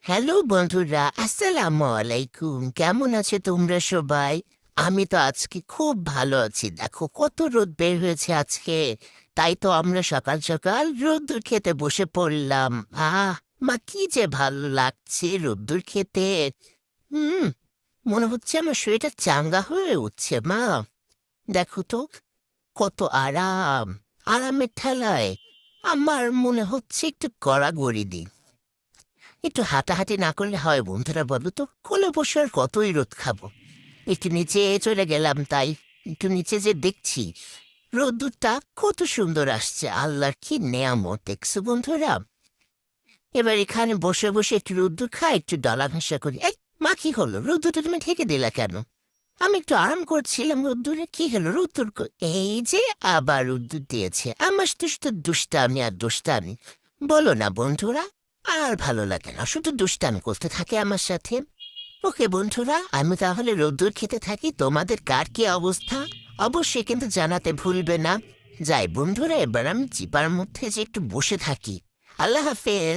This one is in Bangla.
হ্যালো বন্ধুরা, আসসালামু আলাইকুম। কেমন আছে তোমরা সবাই? আমি তো আজকে খুব ভালো আছি। দেখো কত রোদ বের হয়েছে আজকে। তাই তো আমরা সকাল সকাল রোদ্দুর খেতে বসে পড়লাম। মা কি যে ভালো লাগছে রোদ্দুর খেতে। হুম মনে হচ্ছে আমার শরীরটা চাঙ্গা হয়ে উঠছে মা। দেখো তো কত আরাম। আরামের ঠেলায় আমার মনে হচ্ছে একটু গড়াগড়ি দিই। একটু হাঁটাহাঁটি না করলে হয় বন্ধুরা, বলো তো? কোলে বসে আর কতই রোদ খাবো। একটু নিচে চলে গেলাম, তাই একটু নিচে যে দেখছি রোদ্দুরটা কত সুন্দর আসছে। আল্লাহর কি নেয়ামত দেখছো বন্ধুরা। এবার এখানে বসে বসে একটু রোদ্দুর খাই, একটু ডলা ঘাসা করি। এই মা, কি হলো? রোদ্দুরটা তুমি ঢেকে দিলা কেন? আমি একটু আরাম করছিলাম রোদ্দুরে, কি হলো? রোদ্দুর এই যে আবার রোদ্দুর দিয়েছে। আমার তো দুষ্টামি আর দুষ্টামি। বলো না বন্ধুরা, আর ভালো লাগে না, শুধু দুষ্টামি করতে থাকে আমার সাথে। ওকে বন্ধুরা, আমি তাহলে রোদ্দুর খেতে থাকি। তোমাদের কার কি অবস্থা অবশ্যই কিন্তু জানাতে ভুলবে না। যাই বন্ধুরা, এবার আমি চিপার মধ্যে যে একটু বসে থাকি। আল্লাহ হাফেজ।